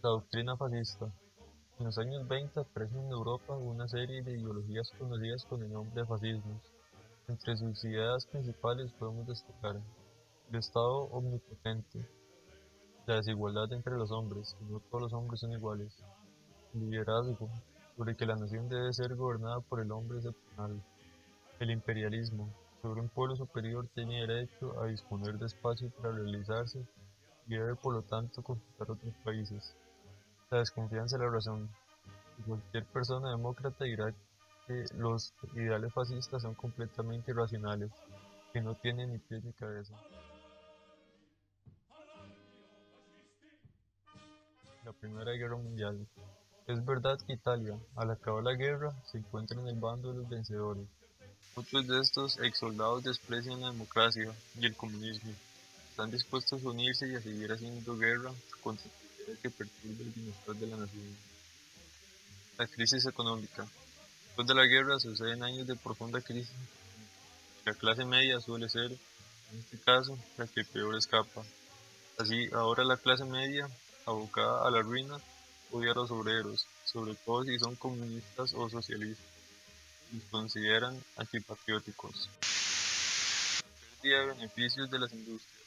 La doctrina fascista. En los años 20 aparecen en Europa una serie de ideologías conocidas con el nombre de fascismos. Entre sus ideas principales podemos destacar el Estado omnipotente, la desigualdad entre los hombres, que no todos los hombres son iguales, el liderazgo, sobre que la nación debe ser gobernada por el hombre excepcional, el imperialismo, sobre un pueblo superior tiene derecho a disponer de espacio para realizarse y debe por lo tanto conquistar otros países. La desconfianza de la razón. Cualquier persona demócrata dirá que los ideales fascistas son completamente irracionales, que no tienen ni pies ni cabeza. La Primera Guerra Mundial. Es verdad que Italia, al acabar la guerra, se encuentra en el bando de los vencedores. Muchos de estos ex soldados desprecian la democracia y el comunismo. Están dispuestos a unirse y a seguir haciendo guerra contra cualquiera que perturbe el bienestar de la nación. La crisis económica. Después de la guerra suceden años de profunda crisis. La clase media suele ser, en este caso, la que peor escapa. Así, ahora la clase media, abocada a la ruina, odia a los obreros, sobre todo si son comunistas o socialistas, y los consideran antipatrióticos. Pérdida de beneficios de las industrias.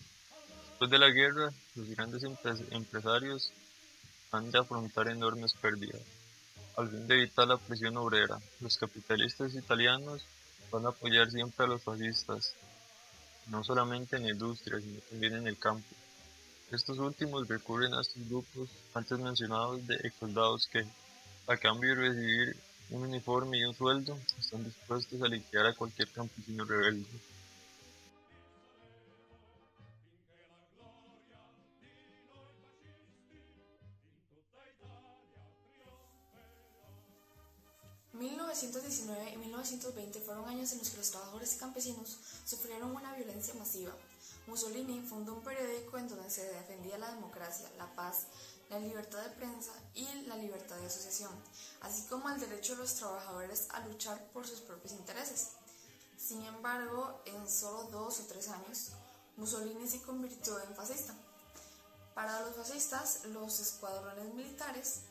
Después de la guerra, los grandes empresarios han de afrontar enormes pérdidas. Al fin de evitar la presión obrera, los capitalistas italianos van a apoyar siempre a los fascistas, no solamente en la industria, sino también en el campo. Estos últimos recurren a estos grupos antes mencionados de ex-soldados que, a cambio de recibir un uniforme y un sueldo, están dispuestos a liquidar a cualquier campesino rebelde. 1919 y 1920 fueron años en los que los trabajadores y campesinos sufrieron una violencia masiva. Mussolini fundó un periódico en donde se defendía la democracia, la paz, la libertad de prensa y la libertad de asociación, así como el derecho de los trabajadores a luchar por sus propios intereses. Sin embargo, en solo 2 o 3 años, Mussolini se convirtió en fascista. Para los fascistas, los escuadrones militares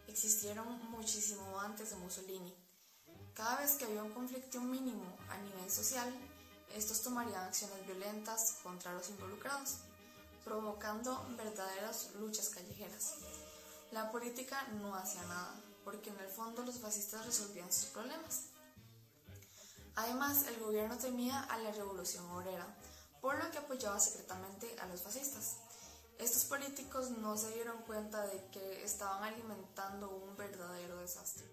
existieron muchísimo antes de Mussolini. Cada vez que había un conflicto mínimo a nivel social, estos tomarían acciones violentas contra los involucrados, provocando verdaderas luchas callejeras. La política no hacía nada, porque en el fondo los fascistas resolvían sus problemas. Además, el gobierno temía a la revolución obrera, por lo que apoyaba secretamente a los fascistas. Estos políticos no se dieron cuenta de que estaban alimentando un verdadero desastre.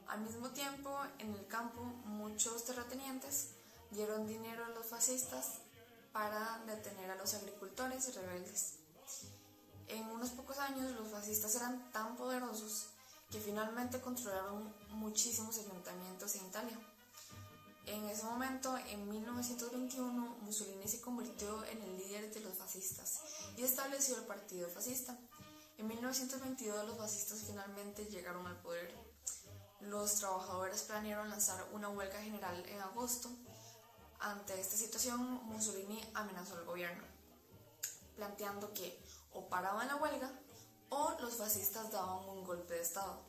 Al mismo tiempo, en el campo, muchos terratenientes dieron dinero a los fascistas para detener a los agricultores rebeldes. En unos pocos años, los fascistas eran tan poderosos que finalmente controlaron muchísimos ayuntamientos en Italia. En ese momento, en 1921, Mussolini se convirtió en el líder de los fascistas y estableció el partido fascista. En 1922, los fascistas finalmente llegaron al poder. Los trabajadores planearon lanzar una huelga general en agosto. Ante esta situación, Mussolini amenazó al gobierno, planteando que o paraban la huelga o los fascistas daban un golpe de estado,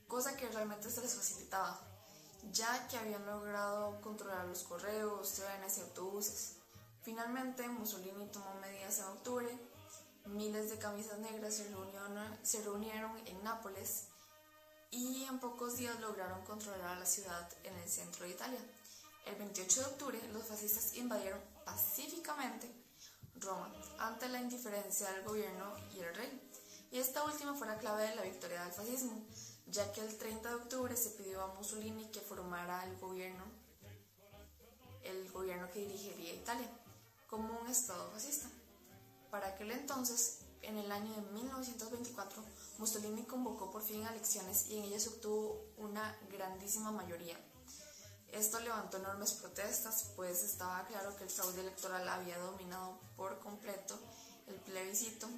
cosa que realmente se les facilitaba, ya que habían logrado controlar los correos, trenes y autobuses. Finalmente, Mussolini tomó medidas en octubre. Miles de camisas negras se reunieron en Nápoles y en pocos días lograron controlar la ciudad en el centro de Italia. El 28 de octubre, los fascistas invadieron pacíficamente Roma ante la indiferencia del gobierno y el rey, y esta última fue la clave de la victoria del fascismo, ya que el 30 de octubre se pidió a Mussolini que formara el gobierno que dirigiría Italia, como un estado fascista. Para aquel entonces, en el año de 1924, Mussolini convocó por fin elecciones y en ellas obtuvo una grandísima mayoría. Esto levantó enormes protestas, pues estaba claro que el fraude electoral había dominado por completo el plebiscito.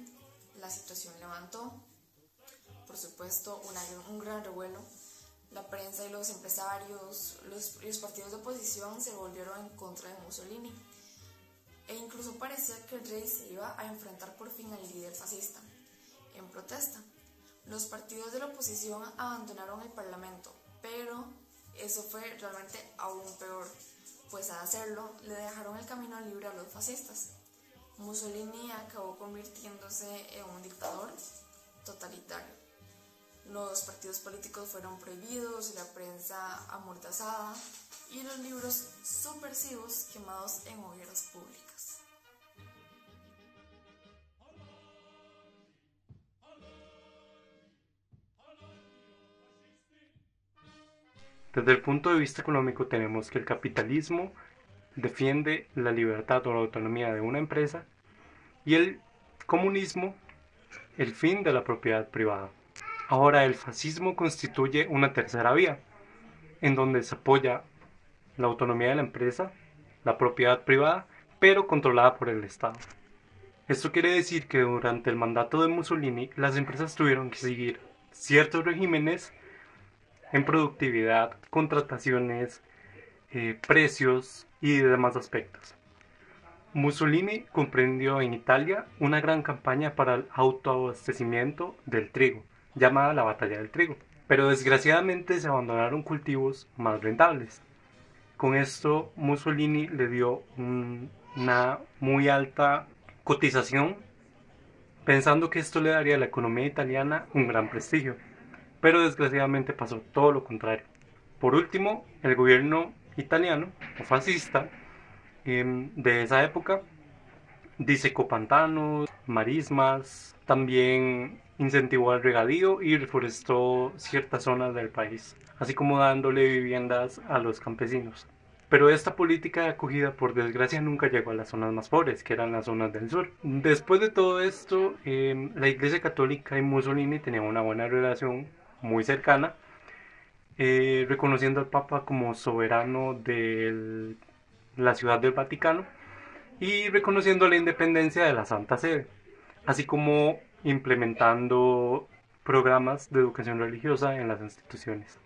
La situación levantó, por supuesto, un gran revuelo. La prensa y los empresarios y los partidos de oposición se volvieron en contra de Mussolini. e incluso parecía que el rey se iba a enfrentar por fin al líder fascista. En protesta, los partidos de la oposición abandonaron el parlamento, pero eso fue realmente aún peor, pues al hacerlo le dejaron el camino libre a los fascistas. Mussolini acabó convirtiéndose en un dictador totalitario. Los partidos políticos fueron prohibidos, la prensa amordazada y los libros subversivos quemados en hogueras públicas. Desde el punto de vista económico tenemos que el capitalismo defiende la libertad o la autonomía de una empresa y el comunismo el fin de la propiedad privada. Ahora el fascismo constituye una tercera vía, en donde se apoya la autonomía de la empresa, la propiedad privada, pero controlada por el Estado. Esto quiere decir que durante el mandato de Mussolini las empresas tuvieron que seguir ciertos regímenes en productividad, contrataciones, precios y demás aspectos. Mussolini comprendió en Italia una gran campaña para el autoabastecimiento del trigo, llamada la Batalla del Trigo, pero desgraciadamente se abandonaron cultivos más rentables. Con esto Mussolini le dio una muy alta cotización, pensando que esto le daría a la economía italiana un gran prestigio, pero desgraciadamente pasó todo lo contrario. Por último, el gobierno italiano o fascista de esa época disecó pantanos, marismas, también incentivó el regadío y reforestó ciertas zonas del país, así como dándole viviendas a los campesinos. Pero esta política de acogida, por desgracia, nunca llegó a las zonas más pobres, que eran las zonas del sur. Después de todo esto, la Iglesia Católica y Mussolini tenían una buena relación, muy cercana, reconociendo al Papa como soberano de la Ciudad del Vaticano y reconociendo la independencia de la Santa Sede, así como implementando programas de educación religiosa en las instituciones.